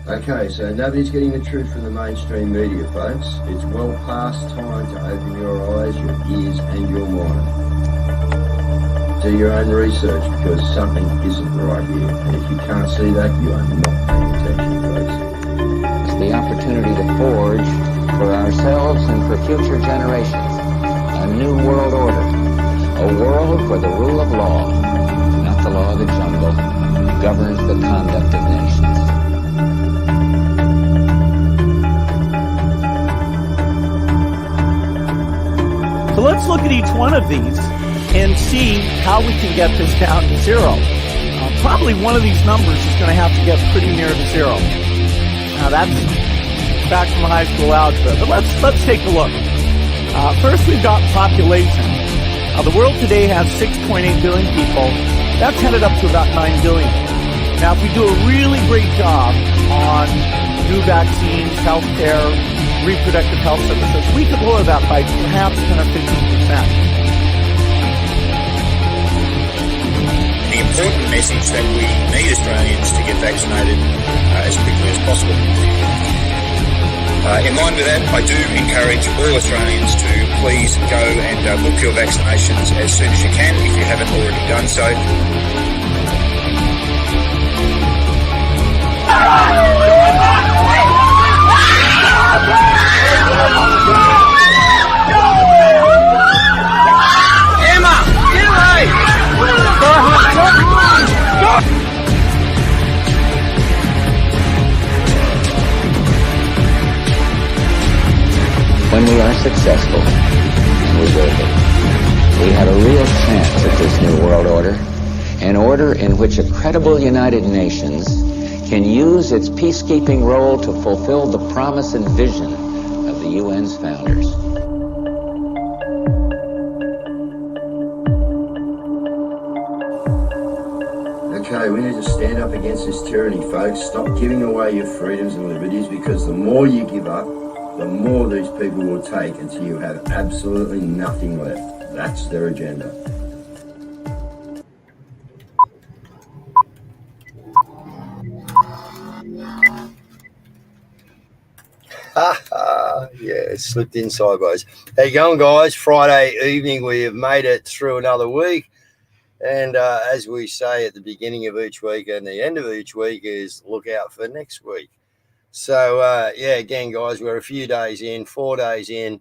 Okay, so nobody's getting the truth from the mainstream media, folks. It's well past time to open your eyes, your ears, and your mind. Do your own research because something isn't right here. And if you can't see that, you are not paying attention, folks. It's the opportunity to forge for ourselves and for future generations a new world order. A world where the rule of law, not the law of the jungle, governs the conduct of nations. So let's look at each one of these and see how we can get this down to zero. Probably one of these numbers is going to have to get pretty near to zero. Now that's back from high school algebra, but let's take a look. First, we've got population. The world today has 6.8 billion people. That's headed up to about 9 billion. Now, if we do a really great job on new vaccines, healthcare, reproductive health services, we could lower that by perhaps 10 or 15%. The important message that we need Australians to get vaccinated as quickly as possible. In line with that, I do encourage all Australians to please go and book your vaccinations as soon as you can if you haven't already done so. Emma, get away! When we are successful, and we will be, we have a real chance at this new world order, an order in which a credible United Nations can use its peacekeeping role to fulfill the promise and vision of the UN's founders. Okay, we need to stand up against this tyranny, folks. Stop giving away your freedoms and liberties, because the more you give up, the more these people will take until you have absolutely nothing left. That's their agenda. Yeah, it slipped in sideways. How you going, guys? Friday evening, we have made it through another week. And as we say at the beginning of each week and the end of each week is look out for next week. So, yeah, again, guys, we're a few days in, 4 days in.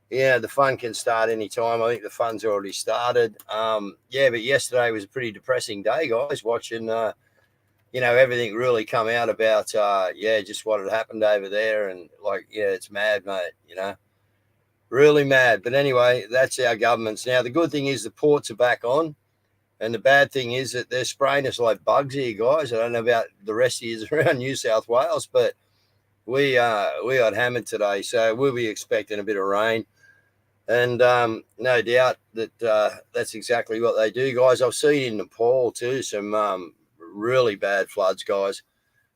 Yeah, the fun can start anytime. I think the fun's already started. Yeah, but yesterday was a pretty depressing day, guys, watching, you know, everything really come out about, yeah, just what had happened over there. And, like, yeah, it's mad, mate, you know, really mad. But anyway, that's our governments. Now, the good thing is the ports are back on. And the bad thing is that they're spraying us like bugs here, guys. I don't know about the rest of you around New South Wales, but we got hammered today. So we'll be expecting a bit of rain. And no doubt that that's exactly what they do, guys. I've seen in Nepal too some really bad floods, guys,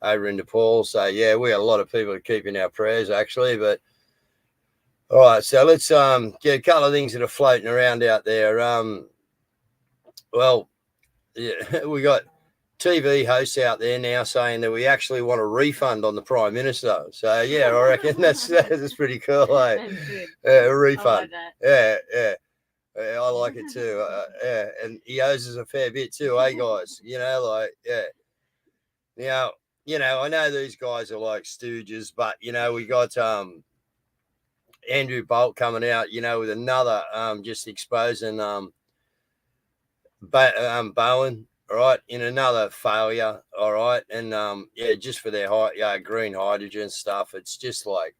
over in Nepal. So, yeah, we got a lot of people keeping our prayers, actually. But, all right, so let's get a couple of things that are floating around out there. Well, yeah, we got TV hosts out there now saying that we actually want a refund on the Prime Minister. So, yeah, I reckon that's pretty cool, eh? A refund. Yeah. I like it too. Yeah, and he owes us a fair bit too, eh, guys? You know, like, yeah. Now, you know, I know these guys are like stooges, but, you know, we got Andrew Bolt coming out, you know, with another just exposing Bowen, all right, in another failure, all right, and yeah, just for their green hydrogen stuff. It's just like,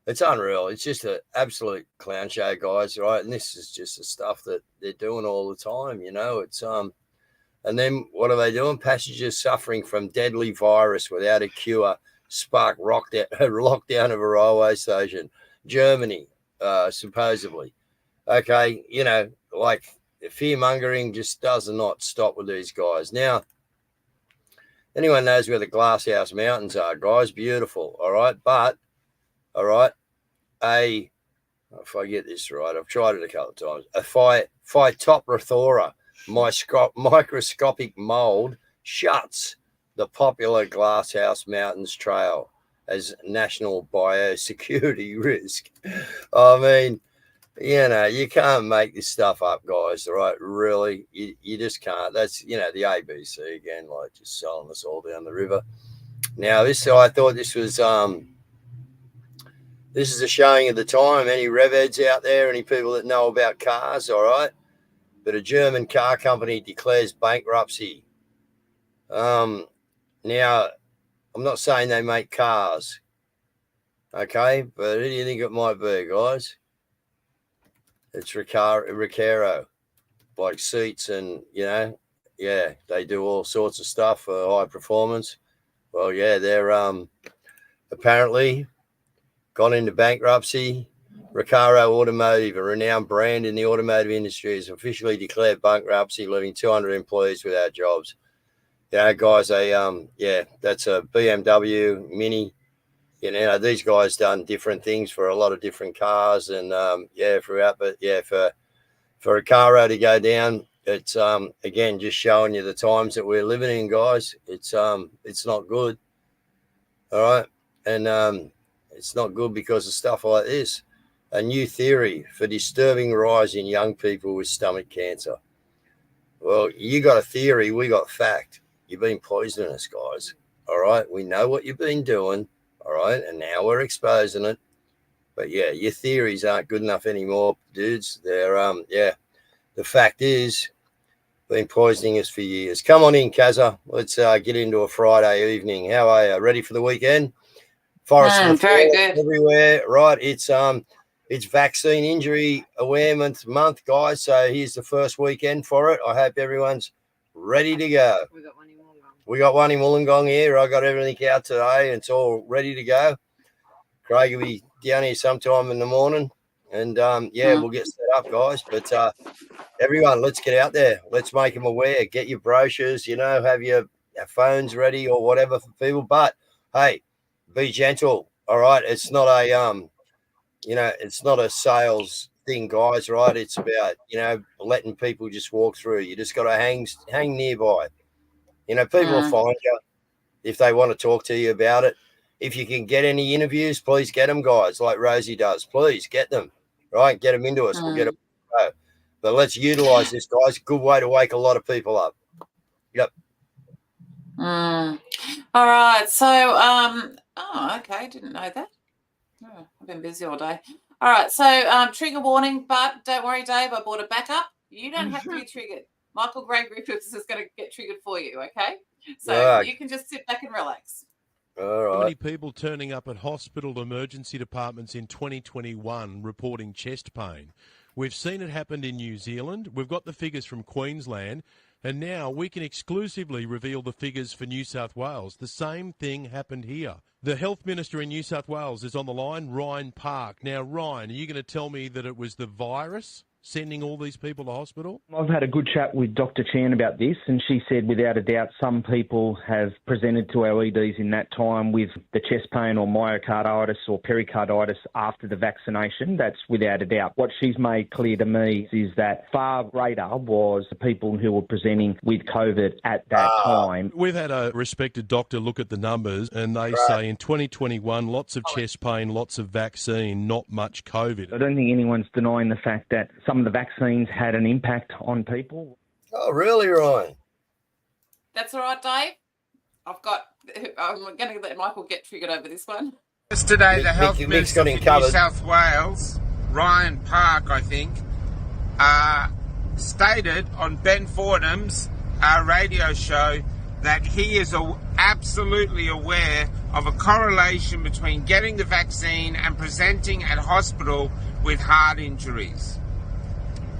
it's unreal. It's just an absolute clown show, guys, right? And this is just the stuff that they're doing all the time, you know. It's and then what are they doing? Passengers suffering from deadly virus without a cure spark lockdown of a railway station, Germany, supposedly. Okay, you know, like, fear mongering just does not stop with these guys. Now, anyone knows where the Glasshouse Mountains are, guys? Beautiful, all right. But, all right, if I get this right, I've tried it a couple of times. A Phytophthora microscopic mold shuts the popular Glasshouse Mountains Trail as national biosecurity risk. I mean, you know, you can't make this stuff up, guys, right? Really, you just can't. That's, you know, the ABC again, like just selling us all down the river. Now, I thought this was this is a showing of the time. Any rev heads out there, any people that know about cars, all right? But a German car company declares bankruptcy. Now, I'm not saying they make cars, okay? But who do you think it might be, guys? It's Recaro, like seats and, you know, yeah, they do all sorts of stuff for high performance. Well, yeah, they're apparently gone into bankruptcy. Recaro Automotive, a renowned brand in the automotive industry, has officially declared bankruptcy, leaving 200 employees without jobs. You know, guys, that's a BMW Mini. You know, these guys done different things for a lot of different cars, and throughout. But yeah, for Recaro to go down, it's again just showing you the times that we're living in, guys. It's not good. All right, and it's not good because of stuff like this. A new theory for disturbing rise in young people with stomach cancer. Well, you got a theory, we got fact. You've been poisoning us, guys. All right, we know what you've been doing. All right, and now we're exposing it. But yeah, your theories aren't good enough anymore, dudes. They're the fact is, been poisoning us for years. Come on in, Cazza. Let's get into a Friday evening. How are you? Ready for the weekend? Forest very good. Everywhere, right? It's Vaccine Injury Awareness Month, guys. So here's the first weekend for it. I hope everyone's ready to go. We got one in Wollongong here. I got everything out today. It's all ready to go. Craig will be down here sometime in the morning. And, we'll get set up, guys. But everyone, let's get out there. Let's make them aware. Get your brochures, you know, have your phones ready or whatever for people. But, hey, be gentle, all right? It's not it's not a sales thing, guys, right? It's about, you know, letting people just walk through. You just got to hang nearby. You know, people will find you if they want to talk to you about it. If you can get any interviews, please get them, guys, like Rosie does. Please get them, right? Get them into us. We'll get them. But let's utilize this, guys. Good way to wake a lot of people up. Yep. All right. So, okay. Didn't know that. Oh, I've been busy all day. All right. So, trigger warning, but don't worry, Dave. I bought a backup. You don't have to be triggered. Michael Gray Griffiths is going to get triggered for you, okay? So you can just sit back and relax. All right. How many people turning up at hospital emergency departments in 2021 reporting chest pain? We've seen it happen in New Zealand. We've got the figures from Queensland. And now we can exclusively reveal the figures for New South Wales. The same thing happened here. The Health Minister in New South Wales is on the line, Ryan Park. Now, Ryan, are you going to tell me that it was the virus sending all these people to hospital? I've had a good chat with Dr. Chan about this, and she said without a doubt some people have presented to our EDs in that time with the chest pain or myocarditis or pericarditis after the vaccination. That's without a doubt. What she's made clear to me is that far greater was the people who were presenting with COVID at that time. We've had a respected doctor look at the numbers, and they say in 2021, lots of chest pain, lots of vaccine, not much COVID. I don't think anyone's denying the fact that some of the vaccines had an impact on people. Oh, really, Ryan? That's all right, Dave. I'm going to let Michael get triggered over this one. Yesterday, the Health Minister in New South Wales, Ryan Park, I think, stated on Ben Fordham's radio show that he is absolutely aware of a correlation between getting the vaccine and presenting at hospital with heart injuries.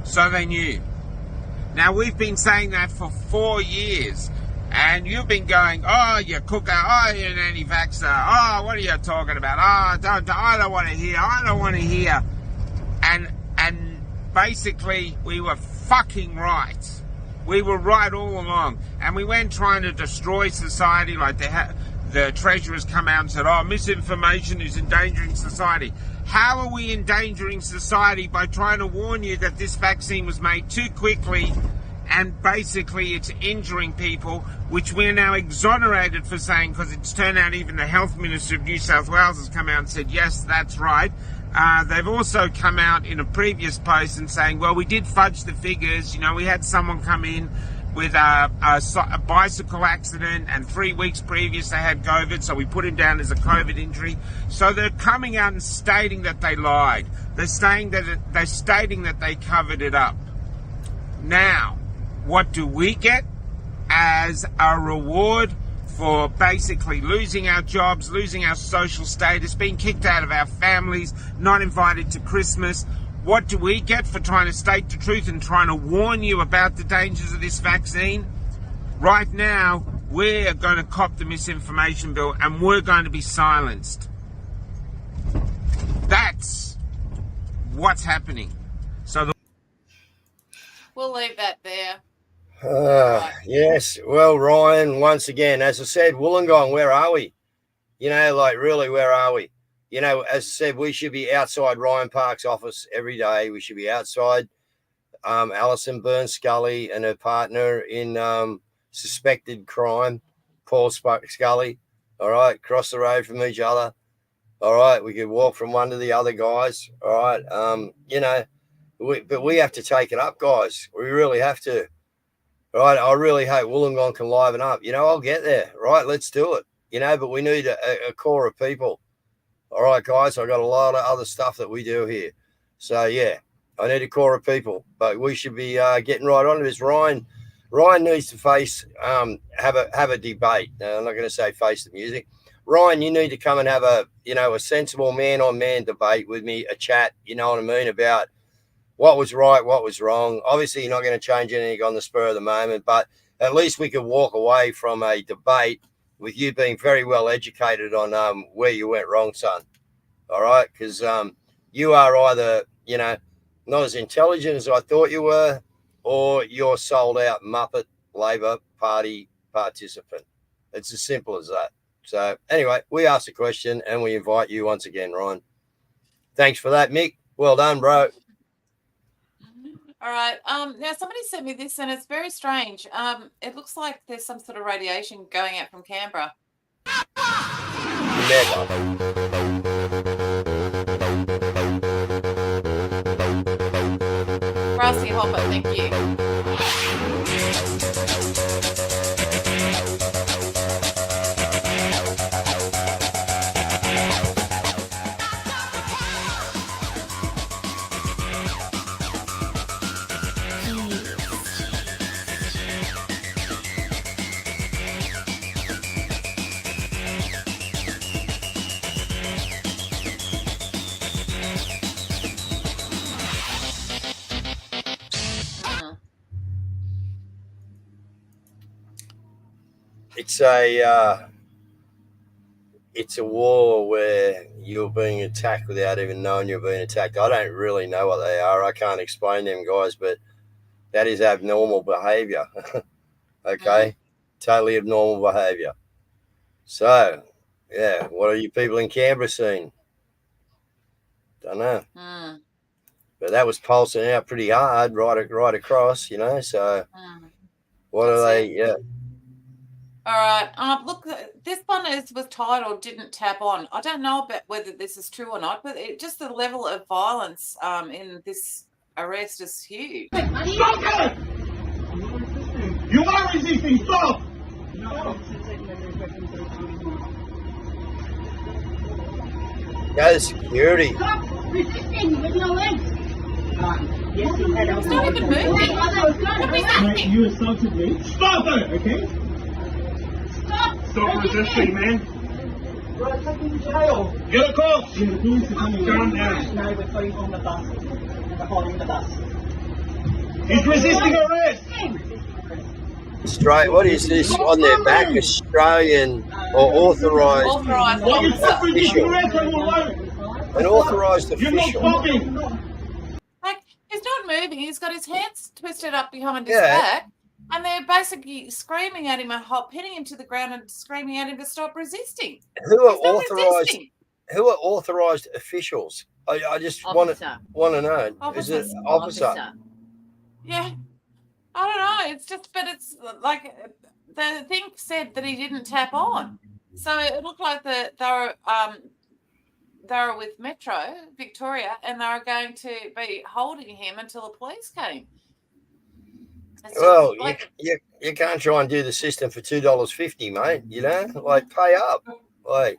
So they knew. Now, we've been saying that for 4 years, and you've been going, oh, you cooker, oh, you're an anti-vaxxer, oh, what are you talking about? Oh, I don't want to hear, I don't want to hear. And basically, we were fucking right. We were right all along. And we went trying to destroy society, like the Treasurer's come out and said, oh, misinformation is endangering society. How are we endangering society by trying to warn you that this vaccine was made too quickly and basically it's injuring people, which we're now exonerated for saying, because it's turned out even the Health Minister of New South Wales has come out and said, yes, that's right. They've also come out in a previous post and saying, well, we did fudge the figures. You know, we had someone come in with a bicycle accident, and 3 weeks previous they had COVID, so we put him down as a COVID injury. So they're coming out and stating that they lied. They're stating that they covered it up. Now, what do we get as a reward for basically losing our jobs, losing our social status, being kicked out of our families, not invited to Christmas? What do we get for trying to state the truth and trying to warn you about the dangers of this vaccine? Right now, we're going to cop the misinformation bill and we're going to be silenced. That's what's happening. So We'll leave that there. Yes. Well, Ryan, once again, as I said, Wollongong, where are we? You know, like really, where are we? You know, as I said, we should be outside Ryan Park's office every day. We should be outside Alison Byrne-Scully and her partner in suspected crime, Paul Scully. All right, cross the road from each other. All right, we could walk from one to the other, guys. All right, you know, but we have to take it up, guys. We really have to. Right, I really hope Wollongong can liven up. You know, I'll get there. Right, let's do it. You know, but we need a core of people. All right, guys, I've got a lot of other stuff that we do here. So, yeah, I need a core of people. But we should be getting right on to this. Ryan needs to have a debate. Now, I'm not going to say face the music. Ryan, you need to come and have a sensible man-on-man debate with me, a chat, you know what I mean, about what was right, what was wrong. Obviously, you're not going to change anything on the spur of the moment, but at least we could walk away from a debate with you being very well educated on where you went wrong, son. All right? Because you are either, you know, not as intelligent as I thought you were, or you're sold out Muppet Labor Party participant. It's as simple as that. So anyway, we asked a question and we invite you once again, Ryan. Thanks for that, Mick. Well done, bro. All right. Now somebody sent me this, and it's very strange. It looks like there's some sort of radiation going out from Canberra. Never. Grassy Hopper, thank you. It's a war where you're being attacked without even knowing you're being attacked. I don't really know what they are. I can't explain them, guys, but that is abnormal behavior. Okay? Totally abnormal behavior. So, yeah, what are you people in Canberra seeing? Don't know. But that was pulsing out pretty hard right across, you know, so what are they? Yeah. All right. Look, this one was titled "Didn't Tap On." I don't know about whether this is true or not, but just the level of violence in this arrest is huge. Stop it! You are resisting. Stop! Go to security. Stop resisting with your legs. It's not even moving. What is happening? You assaulted me. Stop it! Okay. Stop resisting, man. You're taking to jail. Get a call. Calm down. No, we're putting on the bus. We're holding the bus. He's resisting arrest. What is this on their back? Australian or authorised official. An authorised official. You're not stopping. Like, he's not moving. He's got his hands twisted up behind his back. And they're basically screaming at him and pinning him to the ground and screaming at him to stop resisting. Who are authorised officials? I just want to know. Officer. Is it officer? Yeah. I don't know. It's just, but it's like the thing said that he didn't tap on, so it looked like they were with Metro Victoria, and they were going to be holding him until the police came. It's Well, like, you can't try and do the system for $2.50, mate. You know, like pay up. Like,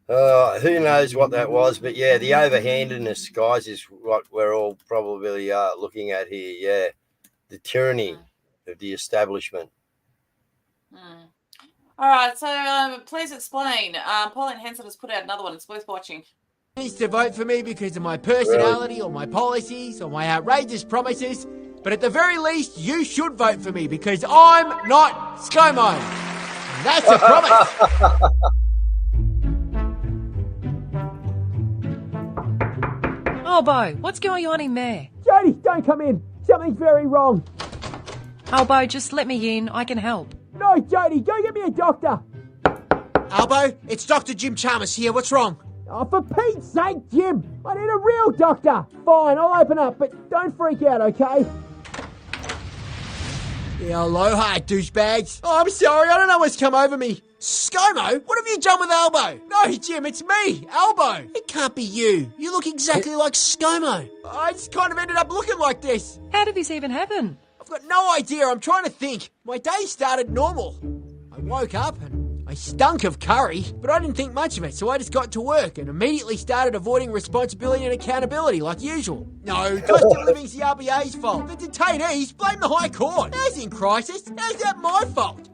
who knows what that was, but yeah, the overhandedness, guys, is what we're all probably looking at here. Yeah, the tyranny of the establishment. All right, so please explain. Pauline Hanson has put out another one. It's worth watching. Needs to vote for me because of my personality or my policies or my outrageous promises, but at the very least, you should vote for me because I'm not ScoMo. And that's a promise. Albo, what's going on in there? Jody, don't come in. Something's very wrong. Albo, just let me in. I can help. No, Jody, go get me a doctor. Albo, it's Dr. Jim Chalmers here. What's wrong? Oh, for Pete's sake, Jim. I need a real doctor. Fine, I'll open up, but don't freak out, okay? Yeah, aloha, douchebags. Oh, I'm sorry, I don't know what's come over me. ScoMo, what have you done with Albo? No, Jim, it's me, Albo. It can't be you. You look exactly like ScoMo. I just kind of ended up looking like this. How did this even happen? I've got no idea. I'm trying to think. My day started normal. I woke up and I stunk of curry, but I didn't think much of it, so I just got to work and immediately started avoiding responsibility and accountability like usual. No, cost of living's the RBA's fault. The detainees blame the High Court. As in crisis, how's that my fault?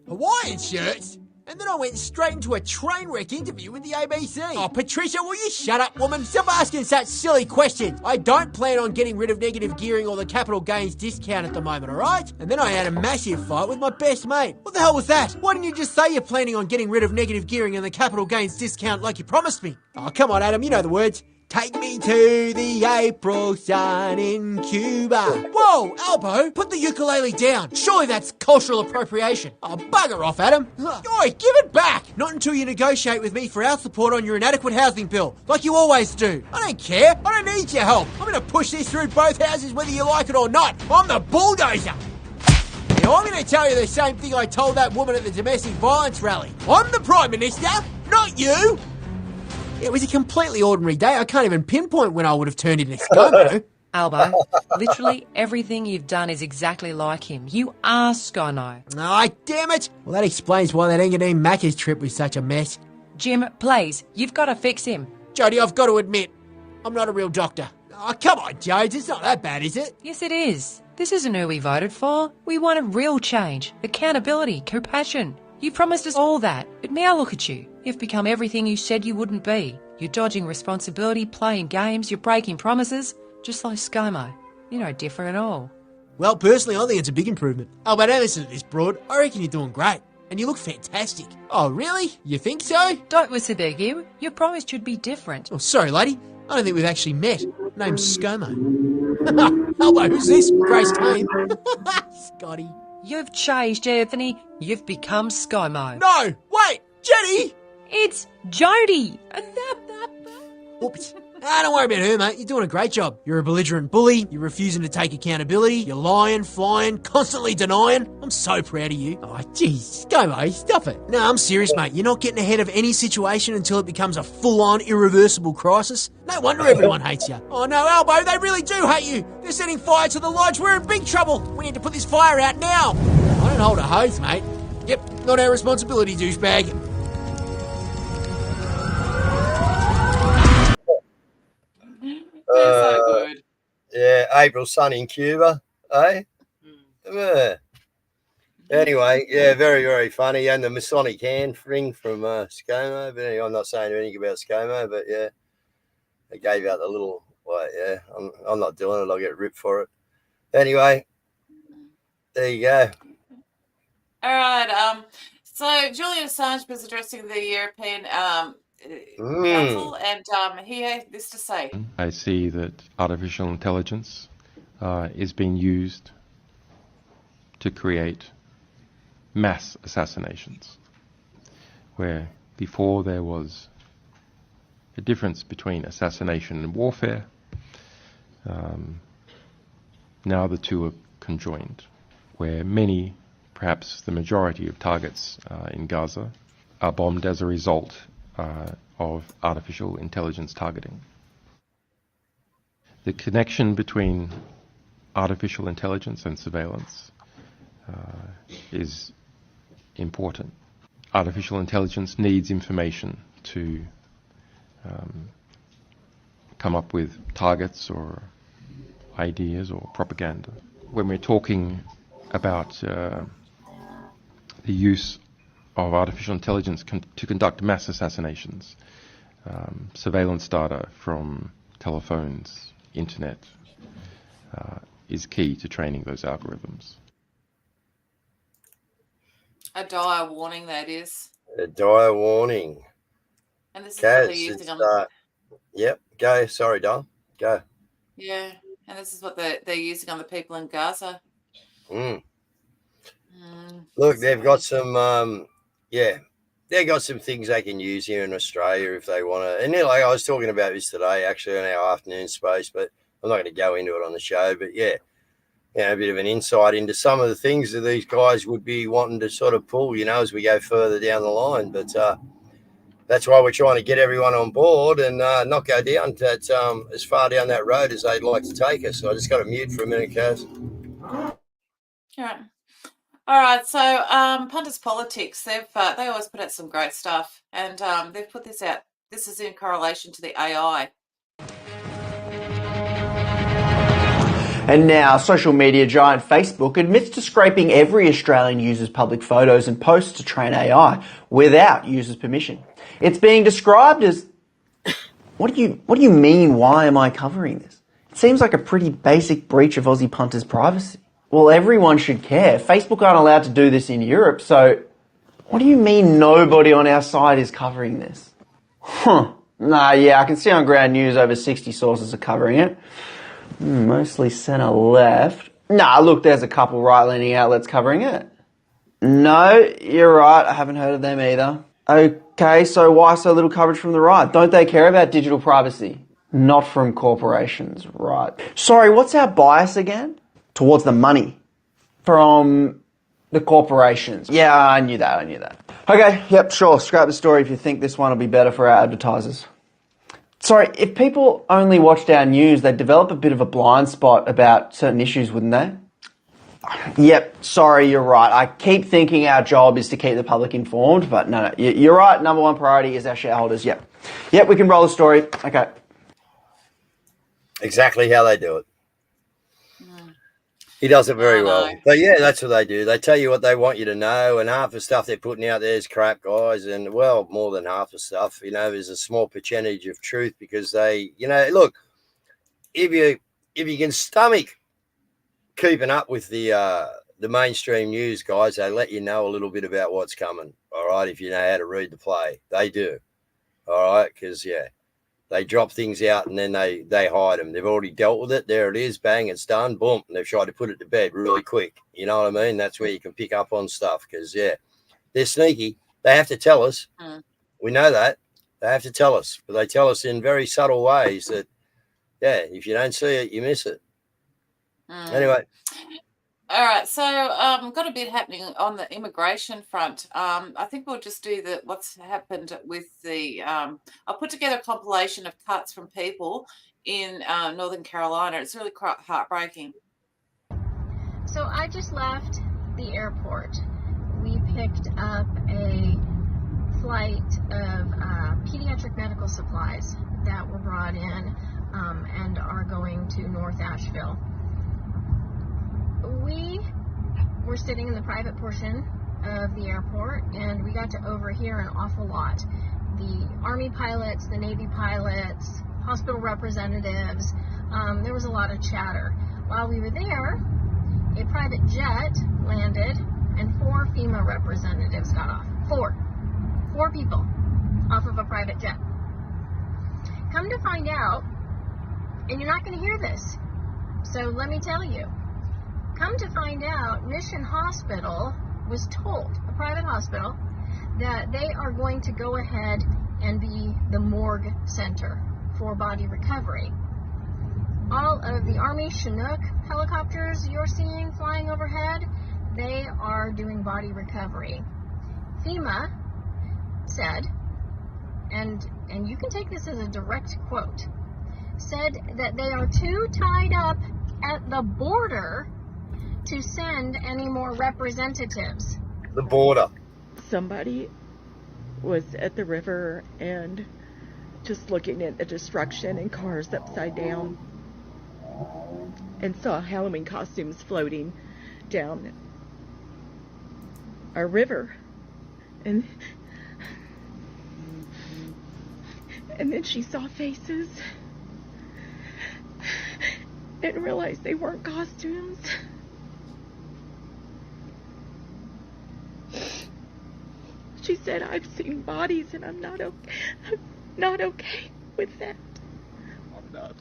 Hawaiian shirts? And then I went straight into a train wreck interview with the ABC. Oh, Patricia, will you shut up, woman? Stop asking such silly questions. I don't plan on getting rid of negative gearing or the capital gains discount at the moment, all right? And then I had a massive fight with my best mate. What the hell was that? Why didn't you just say you're planning on getting rid of negative gearing and the capital gains discount like you promised me? Oh, come on, Adam, you know the words. Take me to the April sun in Cuba. Whoa, Albo, put the ukulele down. Surely that's cultural appropriation. Oh, bugger off, Adam. Oi, give it back. Not until you negotiate with me for our support on your inadequate housing bill, like you always do. I don't care. I don't need your help. I'm going to push this through both houses whether you like it or not. I'm the bulldozer. Now, I'm going to tell you the same thing I told that woman at the domestic violence rally. I'm the Prime Minister, not you. It was a completely ordinary day. I can't even pinpoint when I would have turned into ScoMo. Albo, literally everything you've done is exactly like him. You are ScoMo. Ah, damn it. Well, that explains why that Engadine Macca's trip was such a mess. Jim, please, you've got to fix him. Jodie, I've got to admit, I'm not a real doctor. Oh, come on, Jodes. It's not that bad, is it? Yes, it is. This isn't who we voted for. We wanted real change, accountability, compassion. You promised us all that, but now look at you. You've become everything you said you wouldn't be. You're dodging responsibility, playing games, you're breaking promises, just like ScoMo. You're no different at all. Well, personally, I think it's a big improvement. Oh, but don't listen to this broad. I reckon you're doing great. And you look fantastic. Oh, really? You think so? Don't listen to him. You promised you'd be different. Oh, sorry, lady. I don't think we've actually met. Name's ScoMo. Hello, who's this? Grace Kane. Scotty. You've changed, Anthony. You've become ScoMo. No! Wait! Jenny! It's Jodie. Whoops. Don't worry about her, mate. You're doing a great job. You're a belligerent bully. You're refusing to take accountability. You're lying, flying, constantly denying. I'm so proud of you. Oh, jeez. ScoMo, stop it. No, I'm serious, mate. You're not getting ahead of any situation until it becomes a full-on, irreversible crisis. No wonder everyone hates you. Oh, no, Albo, they really do hate you. They're setting fire to the lodge. We're in big trouble. We need to put this fire out now. I don't hold a hose, mate. Yep, not our responsibility, douchebag. They're so good. Yeah, April sun in Cuba, eh? Yeah. Anyway, yeah, very, very funny. And the Masonic hand ring from ScoMo. But anyway, I'm not saying anything about ScoMo, but yeah, they gave out the little, yeah, I'm not doing it. I'll get ripped for it. Anyway, there you go. All right. So Julian Assange was addressing the European Council, and he had this to say. I see that artificial intelligence is being used to create mass assassinations, where before there was a difference between assassination and warfare. Now the two are conjoined, where many, perhaps the majority of targets in Gaza are bombed as a result of artificial intelligence targeting. The connection between artificial intelligence and surveillance is important. Artificial intelligence needs information to come up with targets or ideas or propaganda. When we're talking about the use of artificial intelligence to conduct mass assassinations, surveillance data from telephones, internet, is key to training those algorithms. A dire warning, that is. A dire warning. And this is Cazz, what they're using on. Yep, go. Sorry, Don. Go. Yeah, and this is what they're using on the people in Gaza. Look, they've got some, they've got some things they can use here in Australia if they want to. And like I was talking about this today, actually, on our afternoon space, but I'm not going to go into it on the show. But yeah, a bit of an insight into some of the things that these guys would be wanting to sort of pull, as we go further down the line. But that's why we're trying to get everyone on board and not go down that as far down that road as they'd like to take us. So I just got to mute for a minute, Cazz. All right. So Punters Politics, they always put out some great stuff, and they've put this out. This is in correlation to the AI. And now, social media giant Facebook admits to scraping every Australian user's public photos and posts to train AI without users' permission. It's being described as, what do you mean, why am I covering this? It seems like a pretty basic breach of Aussie punters' privacy. Well, everyone should care. Facebook aren't allowed to do this in Europe, so what do you mean nobody on our side is covering this? I can see on Ground News over 60 sources are covering it. Mostly centre left. Look, there's a couple right-leaning outlets covering it. No, you're right, I haven't heard of them either. Okay, so why so little coverage from the right? Don't they care about digital privacy? Not from corporations, right. Sorry, what's our bias again? Towards the money. From the corporations. Yeah, I knew that. Okay, yep, sure, scrap the story if you think this one will be better for our advertisers. Sorry, if people only watched our news, they'd develop a bit of a blind spot about certain issues, wouldn't they? Yep, sorry, you're right. I keep thinking our job is to keep the public informed, but no, you're right. Number one priority is our shareholders. Yep, we can roll the story. Okay. Exactly how they do it. He does it very well. But yeah, that's what they do. They tell you what they want you to know, and half the stuff they're putting out there is crap, guys. And well, more than half the stuff, there's a small percentage of truth because they, look, if you can stomach keeping up with the mainstream news, guys, they let you know a little bit about what's coming. All right, if you know how to read the play, they do. All right, because they drop things out and then they hide them. They've already dealt with it. There it is. Bang, it's done. Boom. And they've tried to put it to bed really quick. You know what I mean? That's where you can pick up on stuff because, they're sneaky. They have to tell us. We know that. They have to tell us. But they tell us in very subtle ways that, if you don't see it, you miss it. Anyway. All right, so got a bit happening on the immigration front. I think we'll just do what's happened with the. I'll put together a compilation of cuts from people in Northern Carolina. It's really quite heartbreaking. So I just left the airport. We picked up a flight of pediatric medical supplies that were brought in and are going to North Asheville. We were sitting in the private portion of the airport, and we got to overhear an awful lot. The Army pilots, the Navy pilots, hospital representatives, there was a lot of chatter. While we were there, a private jet landed, and 4 FEMA representatives got off. 4 people off of a private jet. Come to find out, and you're not going to hear this, so let me tell you. Come to find out, Mission Hospital was told, a private hospital, that they are going to go ahead and be the morgue center for body recovery. All of the Army Chinook helicopters you're seeing flying overhead, they are doing body recovery. FEMA said, and you can take this as a direct quote, said that they are too tied up at the border to send any more representatives. The border. Somebody was at the river and just looking at the destruction and cars upside down and saw Halloween costumes floating down a river. And then she saw faces and realized they weren't costumes. She said, "I've seen bodies and I'm not okay with that." I'm not.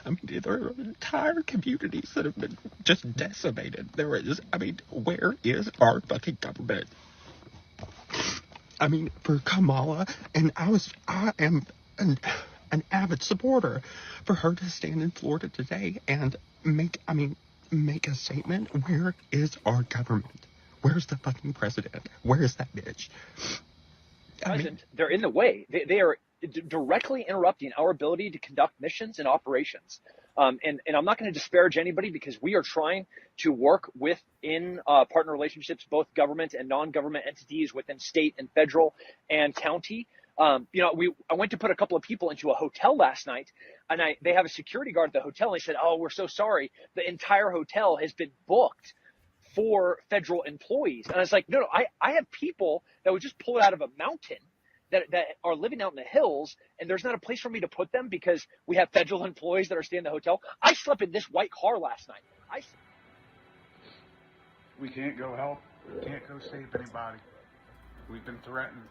I mean, there are entire communities that have been just decimated. There is, I mean, where is our fucking government? I mean, for Kamala, and I am an avid supporter for her to stand in Florida today and make a statement. Where is our government? Where's the fucking president? Where is that bitch? They're in the way. They are directly interrupting our ability to conduct missions and operations. And I'm not going to disparage anybody because we are trying to work within partner relationships, both government and non-government entities within state and federal and county. I went to put a couple of people into a hotel last night, and they have a security guard at the hotel. And they said, "Oh, we're so sorry. The entire hotel has been booked for federal employees." And I was like, no, I have people that would just pull it out of a mountain that are living out in the hills, and there's not a place for me to put them because we have federal employees that are staying in the hotel. I slept in this white car last night. We can't go help. We can't go save anybody. We've been threatened.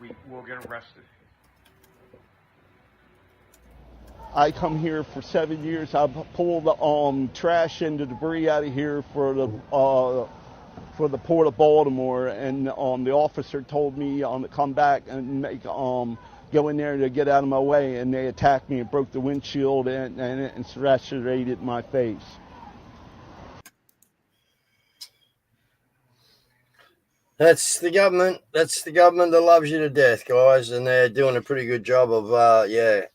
We will get arrested. I come here for 7 years. I've pulled the trash and the debris out of here for the Port of Baltimore, and the officer told me to come back and go in there to get out of my way, and they attacked me and broke the windshield and lacerated my face. That's the government. That's the government that loves you to death, guys, and they're doing a pretty good job of,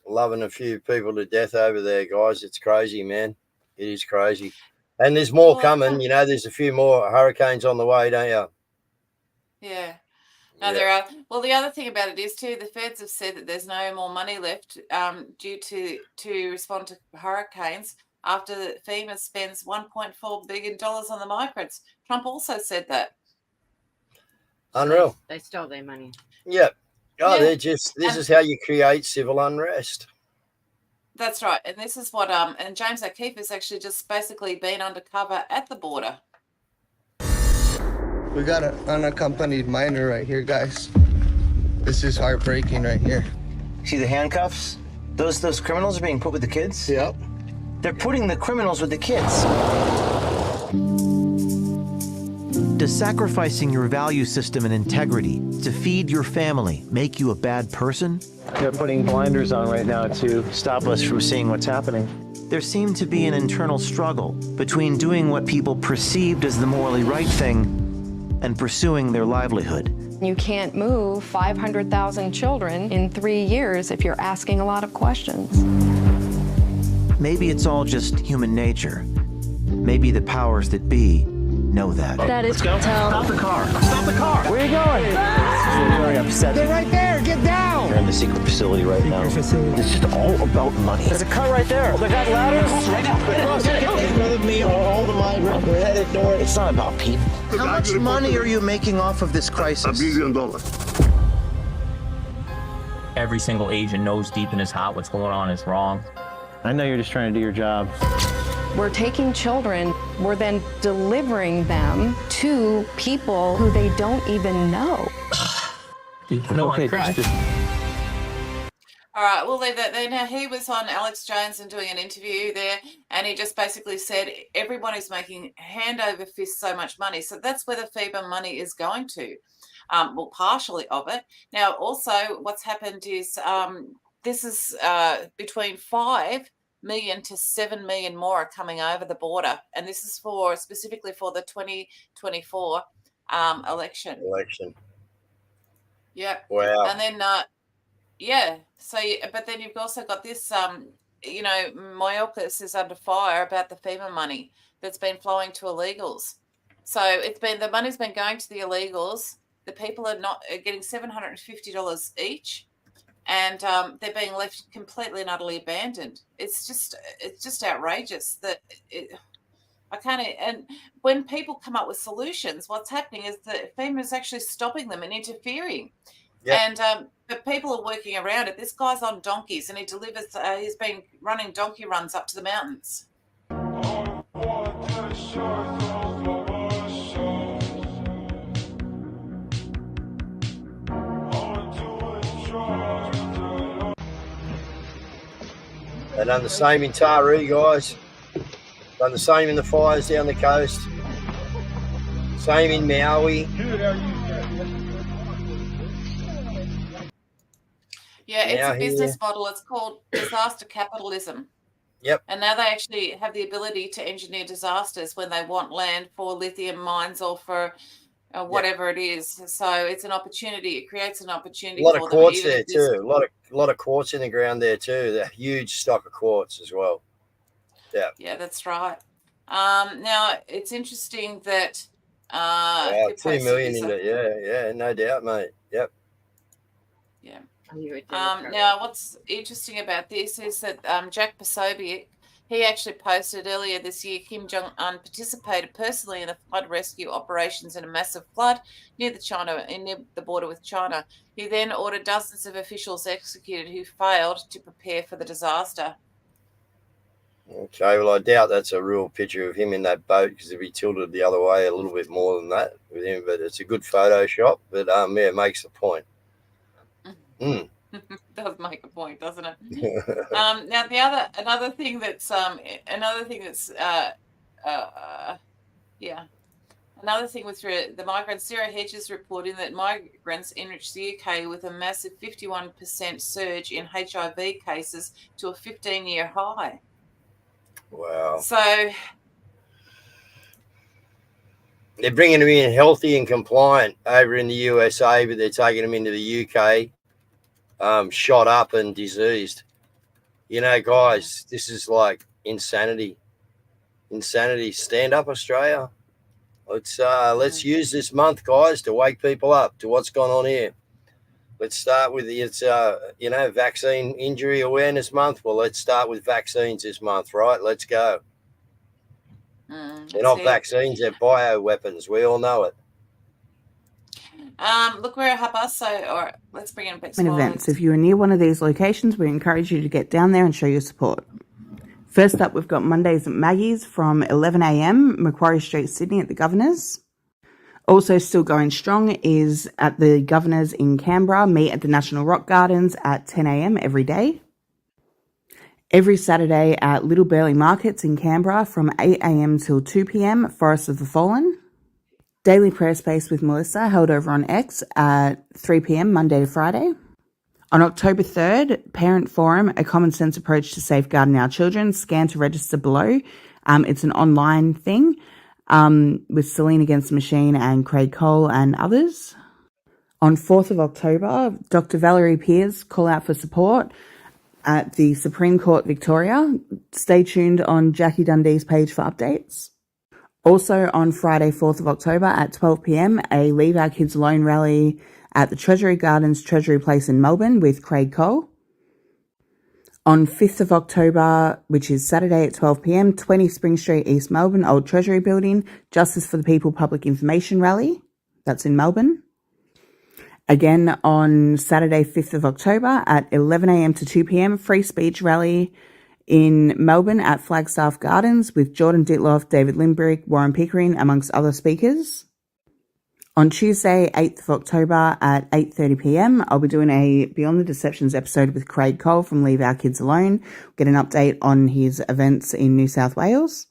loving a few people to death over there, guys. It's crazy, man. It is crazy. And there's more coming. You know, there's a few more hurricanes on the way, don't you? Yeah. No, there are. Well, the other thing about it is too, the feds have said that there's no more money left due to respond to hurricanes after FEMA spends $1.4 billion on the migrants. Trump also said that. Unreal. They stole their money. Yep. Oh, Yeah. this is how you create civil unrest. That's right. And this is what and James O'Keefe has actually just basically been undercover at the border. We got an unaccompanied minor right here, guys. This is heartbreaking right here. See the handcuffs? Those criminals are being put with the kids? Yep. They're putting the criminals with the kids. Does sacrificing your value system and integrity to feed your family make you a bad person? They're putting blinders on right now to stop us from seeing what's happening. There seemed to be an internal struggle between doing what people perceived as the morally right thing and pursuing their livelihood. You can't move 500,000 children in 3 years if you're asking a lot of questions. Maybe it's all just human nature. Maybe the powers that be know that. That is tell. Stop the car. Stop the car. Where are you going? You're very upset. They're right there. Get down. You're in the secret facility right now. It's just all about money. There's a car right there. They got ladders. Right in front of me are all the migrants. We're headed north. It's not about people. How much money are you making off of this crisis? $1 billion. Every single agent knows deep in his heart what's going on is wrong. I know you're just trying to do your job. We're taking children, we're then delivering them to people who they don't even know. No, I cried. All right, we'll leave that there. Now, he was on Alex Jones and doing an interview there, and he just basically said everyone is making hand over fist so much money. So that's where the FEMA money is going to, well, partially of it. Now, also, what's happened is this is between 5 million to 7 million more are coming over the border, and this is specifically for the 2024 election. Yeah. Wow. And then but then you've also got this Mayorkas is under fire about the FEMA money that's been flowing to illegals. So the money's been going to the illegals. The people are getting $750 each, and they're being left completely and utterly abandoned. It's just outrageous that I can't. And when people come up with solutions, what's happening is that FEMA is actually stopping them and interfering. Yep. And but people are working around it. This guy's on donkeys, and he delivers. He's been running donkey runs up to the mountains. They've done the same in Taree, guys. Done the same in the fires down the coast. Same in Maui. Yeah, it's a business model. It's called disaster capitalism. Yep. And now they actually have the ability to engineer disasters when they want land for lithium mines or for whatever it is. So it's an opportunity. It creates an opportunity. A lot of for quartz them, there too. A lot of quartz in the ground there too. A huge stock of quartz as well. Yeah. Yeah, that's right. Now it's interesting that 2 million in it. Yeah, no doubt, mate. Yep. Yeah. Now, what's interesting about this is that Jack Posobiec, he actually posted earlier this year, Kim Jong-un participated personally in the flood rescue operations in a massive flood near the border with China. He then ordered dozens of officials executed who failed to prepare for the disaster. Okay, well, I doubt that's a real picture of him in that boat because if he tilted the other way a little bit more than that with him, but it's a good Photoshop. But it makes the point. Does make a point, doesn't it? Now another thing that's with the migrants. Sarah Hedges reporting that migrants enriched the UK with a massive 51% surge in HIV cases to a 15-year high. Wow. So they're bringing them in healthy and compliant over in the USA, but they're taking them into the UK. Shot up and diseased. Guys, this is like insanity. Stand up, Australia. Let's use this month, guys, to wake people up to what's gone on here. Let's start with Vaccine Injury Awareness Month. Well, let's start with vaccines this month, right? Let's go. They're not vaccines, they're bioweapons. We all know it. Look, we're at Habasso, let's bring in back events. If you are near one of these locations, we encourage you to get down there and show your support. First up, we've got Mondays at Maggie's from 11 a.m, Macquarie Street, Sydney at the Governor's. Also still going strong is at the Governor's in Canberra, meet at the National Rock Gardens at 10 a.m. every day. Every Saturday at Little Burley Markets in Canberra from 8 a.m. till 2 p.m, Forest of the Fallen. Daily Prayer Space with Melissa held over on X at 3 p.m. Monday to Friday. On October 3rd, Parent Forum, a common sense approach to safeguarding our children. Scan to register below. It's an online thing with Celine Against the Machine and Craig Cole and others. On 4th of October, Dr. Valerie Peers call out for support at the Supreme Court Victoria. Stay tuned on Jackie Dundee's page for updates. Also on Friday, 4th of October at 12 p.m, a Leave Our Kids Alone rally at the Treasury Gardens, Treasury Place in Melbourne with Craig Cole. On 5th of October, which is Saturday at 12 p.m, 20 Spring Street, East Melbourne, Old Treasury Building, Justice for the People Public Information Rally. That's in Melbourne. Again on Saturday, 5th of October at 11 a.m. to 2 p.m, Free Speech Rally in Melbourne at Flagstaff Gardens with Jordan Ditloff, David Limbrick, Warren Pickering, amongst other speakers. On Tuesday, 8th of October at 8:30 p.m, I'll be doing a Beyond the Deceptions episode with Craig Cole from Leave Our Kids Alone. Get an update on his events in New South Wales.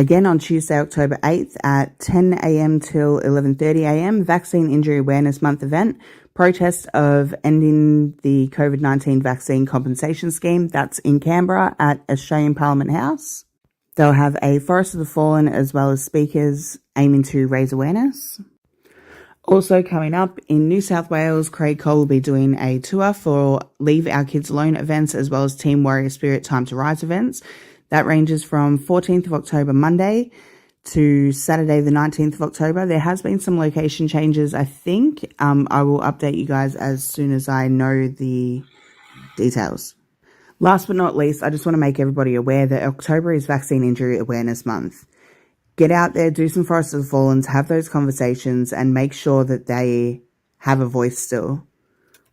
Again, on Tuesday, October 8th at 10 a.m. till 11:30 a.m., Vaccine Injury Awareness Month event, protest of ending the COVID-19 vaccine compensation scheme. That's in Canberra at Australian Parliament House. They'll have a Forest of the Fallen as well as speakers aiming to raise awareness. Also coming up in New South Wales, Craig Cole will be doing a tour for Leave Our Kids Alone events as well as Team Warrior Spirit Time to Rise events. That ranges from 14th of October, Monday, to Saturday, the 19th of October. There has been some location changes, I think. I will update you guys as soon as I know the details. Last but not least, I just want to make everybody aware that October is Vaccine Injury Awareness Month. Get out there, do some Forest of the Fallen, have those conversations, and make sure that they have a voice still.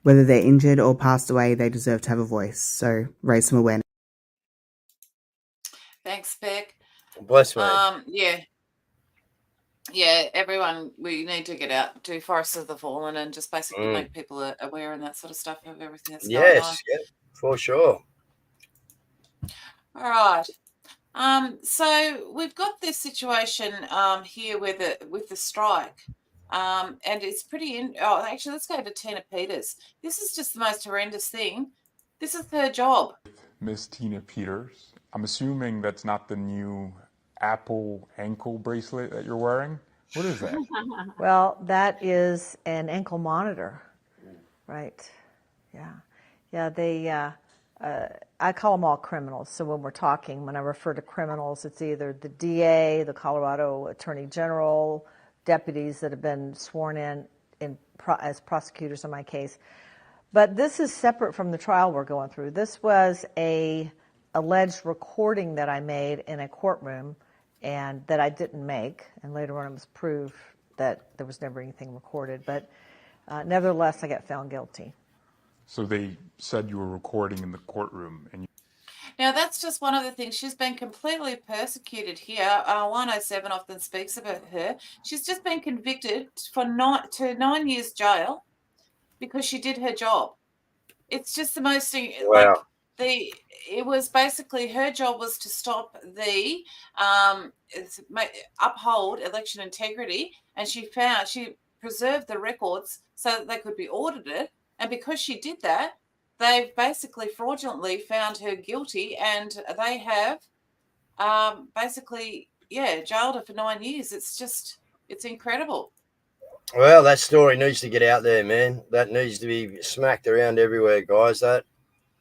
Whether they're injured or passed away, they deserve to have a voice. So raise some awareness. Thanks, Beck. Bless me. Yeah, everyone, we need to get out, do Forests of the Fallen, and just basically make people aware and that sort of stuff of everything that's going on. Yes, yeah, for sure. All right. So we've got this situation here with the strike, and it's pretty. Actually, let's go to Tina Peters. This is just the most horrendous thing. This is her job. Miss Tina Peters. I'm assuming that's not the new Apple ankle bracelet that you're wearing. What is that? Well, that is an ankle monitor, right? Yeah. They. I call them all criminals. So when I refer to criminals, it's either the DA, the Colorado Attorney General, deputies that have been sworn in as prosecutors in my case. But this is separate from the trial we're going through. This was a alleged recording that I made in a courtroom and that I didn't make. And later on it was proved that there was never anything recorded. But nevertheless, I got found guilty. So they said you were recording in the courtroom, and Now, that's just one of the things. She's been completely persecuted here. 107 often speaks about her. She's just been convicted for 9 years jail because she did her job. It's just the most thing. Wow. It was basically her job was to stop the uphold election integrity, and she preserved the records so that they could be audited. And because she did that, they've basically fraudulently found her guilty, and they have jailed her for 9 years. It's incredible. Well, that story needs to get out there, man. That needs to be smacked around everywhere, guys.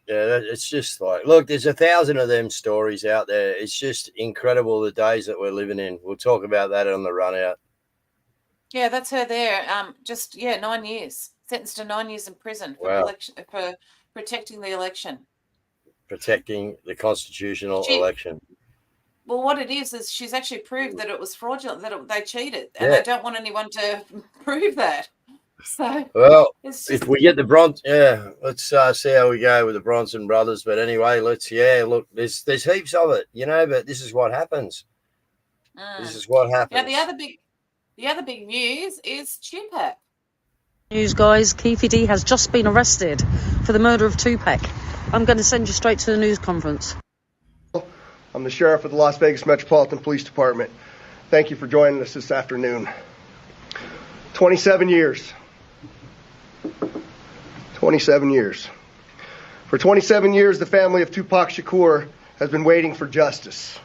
It's just like, look, there's 1,000 of them stories out there. It's just incredible the days that we're living in. We'll talk about that on the run out. Yeah, that's her there. 9 years. Sentenced to 9 years in prison for for protecting the election. Protecting the constitutional election. Well, what it is she's actually proved that it was fraudulent, that they cheated, and they don't want anyone to prove that. So, well, if we get the let's see how we go with the Bronson brothers. But anyway, look, there's heaps of it, but this is what happens. This is what happens. Now, the other big news is Tupac. News, guys. Keefe D has just been arrested for the murder of Tupac. I'm going to send you straight to the news conference. I'm the sheriff of the Las Vegas Metropolitan Police Department. Thank you for joining us this afternoon. 27 years. 27 years. For 27 years, the family of Tupac Shakur has been waiting for justice.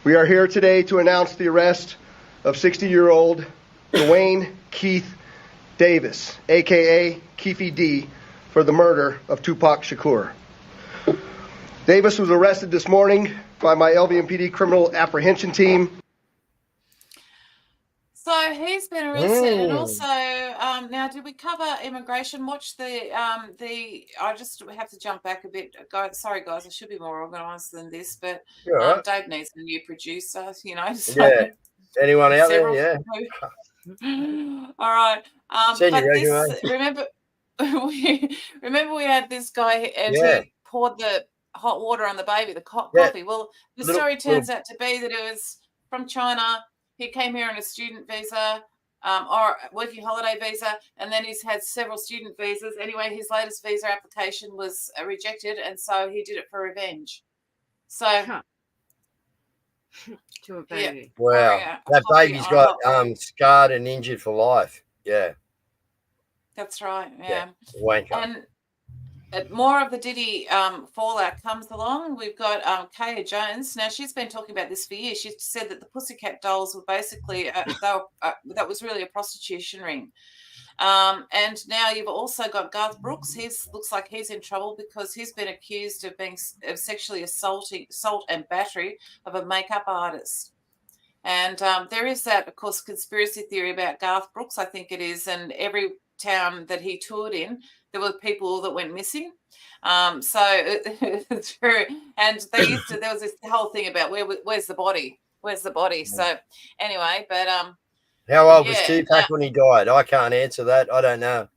We are here today to announce the arrest of 60-year-old Dwayne Keith Davis, a.k.a. Keefe D, for the murder of Tupac Shakur. Davis was arrested this morning by my LVMPD criminal apprehension team. So he's been arrested, and also now, did we cover immigration? Watch I just have to jump back a bit. Sorry, guys, I should be more organised than this, but right. Dave needs a new producer, So Anyone out there? Yeah. All right. Remember we had this guy and he poured the hot water on the baby, the coffee. Well, the story turns out to be that it was from China. He came here on a student visa or working holiday visa, and then he's had several student visas. Anyway, his latest visa application was rejected, and so he did it for revenge. So To a baby. Wow. Yeah. That baby's got scarred and injured for life. Yeah. That's right. Yeah. Wanker. And more of the Diddy fallout comes along. We've got Kaya Jones. Now, she's been talking about this for years. She said that the Pussycat Dolls were basically, that was really a prostitution ring. And now you've also got Garth Brooks. Looks like he's in trouble because he's been accused of sexually assault and battery of a makeup artist. And there is that, of course, conspiracy theory about Garth Brooks, I think it is, and every town that he toured in, there were people that went missing. So it's true. And there was this whole thing about where's the body? Where's the body? So anyway, but how old was Tupac when he died? I can't answer that. I don't know.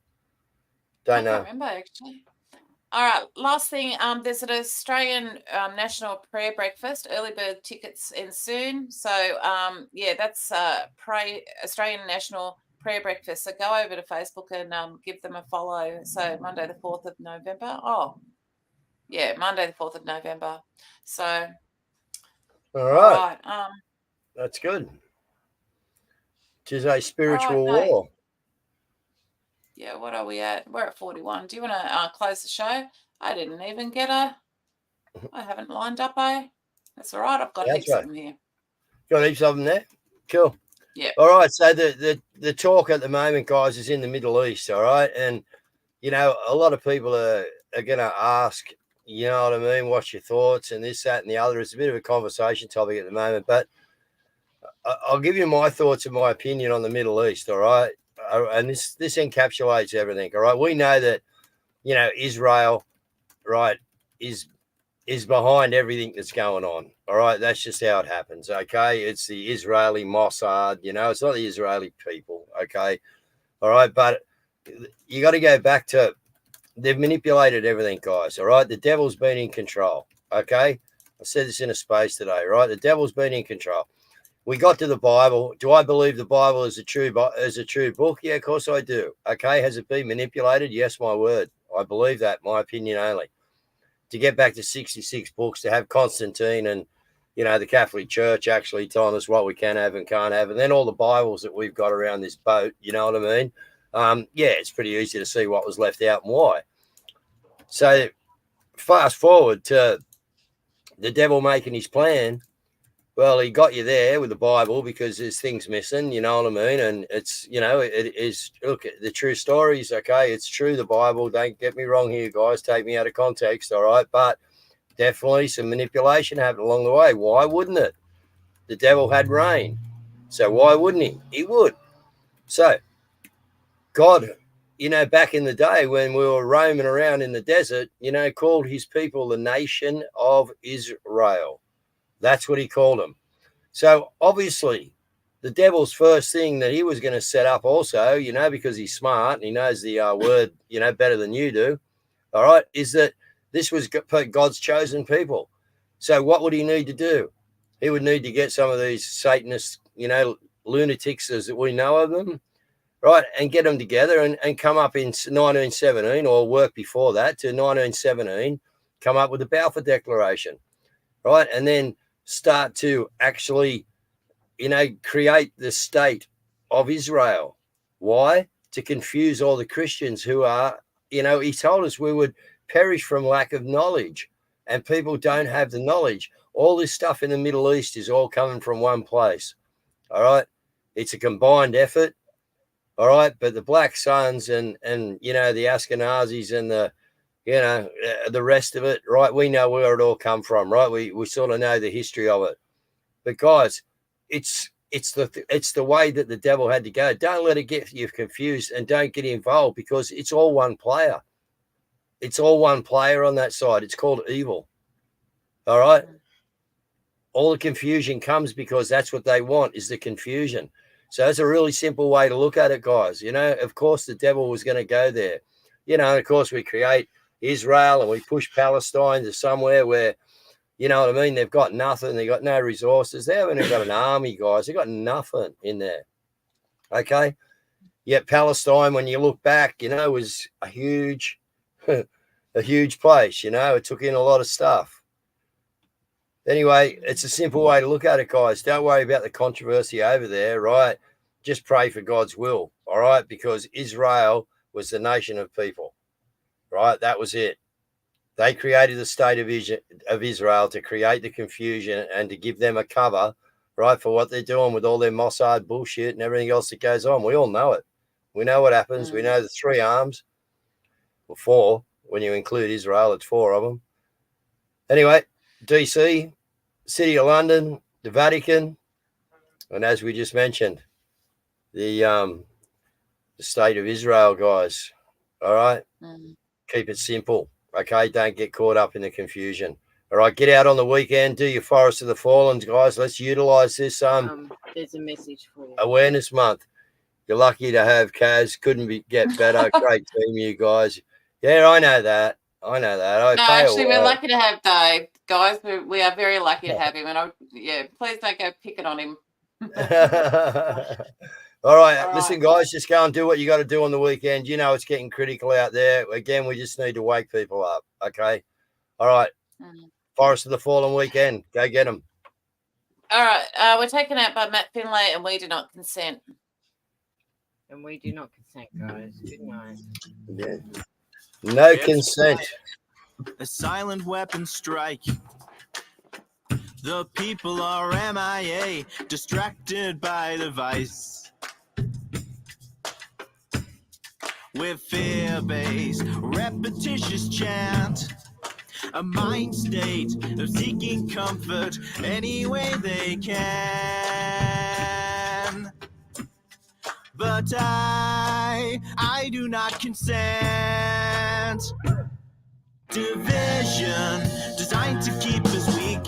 I can't remember actually. All right, last thing. There's an Australian National Prayer Breakfast. Early bird tickets in soon. So that's Australian National Prayer Breakfast. So go over to Facebook and give them a follow. So Monday the 4th of November. Monday the 4th of November. So all right. That's good. It is a spiritual war. Yeah, what are we at? We're at 41. Do you want to close the show? I didn't even get I haven't lined up That's all right. I've got heaps of them here. Got heaps of them there? Cool. Yeah. All right. So the talk at the moment, guys, is in the Middle East. All right. And, a lot of people are going to ask, you know what I mean? What's your thoughts and this, that, and the other. It's a bit of a conversation topic at the moment, but I'll give you my thoughts and my opinion on the Middle East. All right. And this encapsulates everything. All right. We know that, Israel, right, is behind everything that's going on. All right. That's just how it happens. Okay. It's the Israeli Mossad, it's not the Israeli people. Okay. All right. But you got to go back to, they've manipulated everything, guys. All right. The devil's been in control. Okay. I said this in a space today, right? The devil's been in control. We got to the Bible. Do I believe the Bible is a true book? Yeah, of course I do. Okay, has it been manipulated? Yes, my word. I believe that, my opinion only. To get back to 66 books, to have Constantine and, the Catholic Church actually telling us what we can have and can't have, and then all the Bibles that we've got around this boat, you know what I mean? It's pretty easy to see what was left out and why. So fast forward to the devil making his plan. Well, he got you there with the Bible because there's things missing, you know what I mean? And it's, it is, look, the true stories, okay, it's true, the Bible, don't get me wrong here, guys, take me out of context, all right? But definitely some manipulation happened along the way. Why wouldn't it? The devil had reign. So why wouldn't he? He would. So God, back in the day when we were roaming around in the desert, called his people the nation of Israel. That's what he called them. So obviously the devil's first thing that he was going to set up also, because he's smart and he knows the word, better than you do. All right. Is that this was God's chosen people. So what would he need to do? He would need to get some of these Satanists, lunatics as we know of them, right, and get them together and come up in 1917 or work before that to 1917, come up with the Balfour Declaration, right, and then start to actually, create the state of Israel. Why? To confuse all the Christians who are, he told us we would perish from lack of knowledge, and people don't have the knowledge. All this stuff in the Middle East is all coming from one place. All right. It's a combined effort. All right. But the Black Suns and the Ashkenazis and the rest of it, right? We know where it all come from, right? We sort of know the history of it. But guys, it's the way that the devil had to go. Don't let it get you confused and don't get involved because it's all one player. It's all one player on that side. It's called evil. All right. All the confusion comes because that's what they want is the confusion. So it's a really simple way to look at it, guys. Of course, the devil was going to go there. Of course, we create Israel and we push Palestine to somewhere where, you know what I mean? They've got nothing. They've got no resources. They haven't even got an army, guys. They've got nothing in there. Okay. Yet Palestine, when you look back, was a huge place. It took in a lot of stuff. Anyway, it's a simple way to look at it, guys. Don't worry about the controversy over there, right? Just pray for God's will, all right? Because Israel was the nation of people, right? That was it. They created the state of Israel to create the confusion and to give them a cover, right, for what they're doing with all their Mossad bullshit and everything else that goes on. We all know it. We know what happens. We know the three arms, or four. When you include Israel, it's four of them. Anyway, DC, City of London, the Vatican, and as we just mentioned, the state of Israel, guys. All right? Keep it simple, okay? Don't get caught up in the confusion. All right, get out on the weekend, do your Forest of the Fallen, guys. Let's utilize this There's a message for you. awareness month. You're lucky to have Cazz. Couldn't get better. Great team, you guys. Yeah, I know that. No, actually, we're lucky to have Dave, guys. We are very lucky to have him, and please don't go picking on him. All right, listen, guys, just go and do what you got to do on the weekend. You know it's getting critical out there. Again, we just need to wake people up, okay? All right, Forest of the Fallen weekend. Go get them. All right, we're taken out by Matt Finlay, and we do not consent. And we do not consent, guys. Good night. Yeah. No consent. A silent weapon strike. The people are MIA, distracted by the vice. With fear-based, repetitious chant, a mind state of seeking comfort any way they can. But I do not consent. Division designed to keep us weak,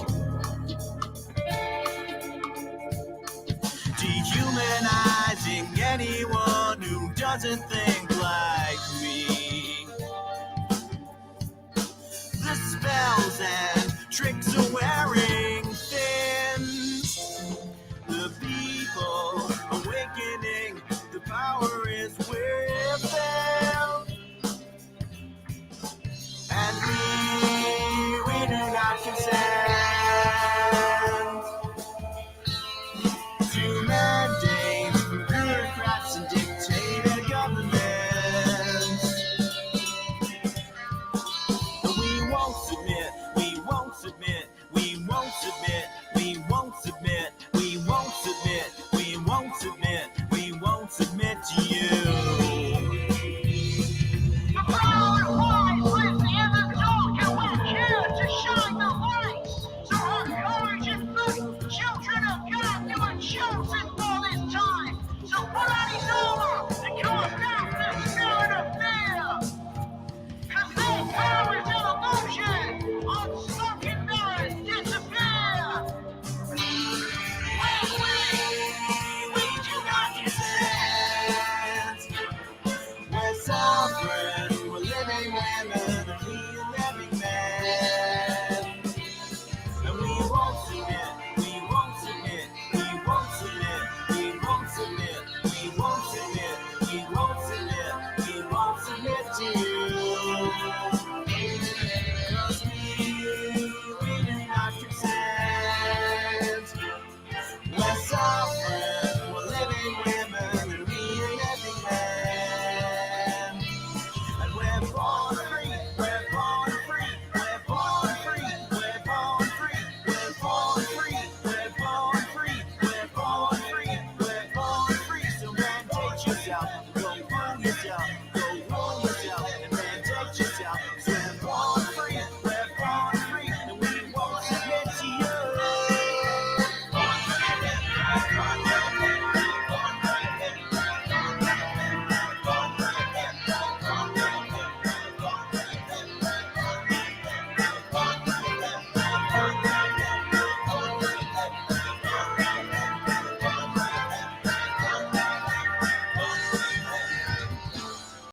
dehumanizing anyone who doesn't think like me. The spells and tricks are wearing thin. The people awakening, the power is with them. And we do not consent to mandates from bureaucrats and dictator governments. We won't submit, we won't submit, we won't submit, we won't submit, we won't submit, we won't submit, we won't submit to you.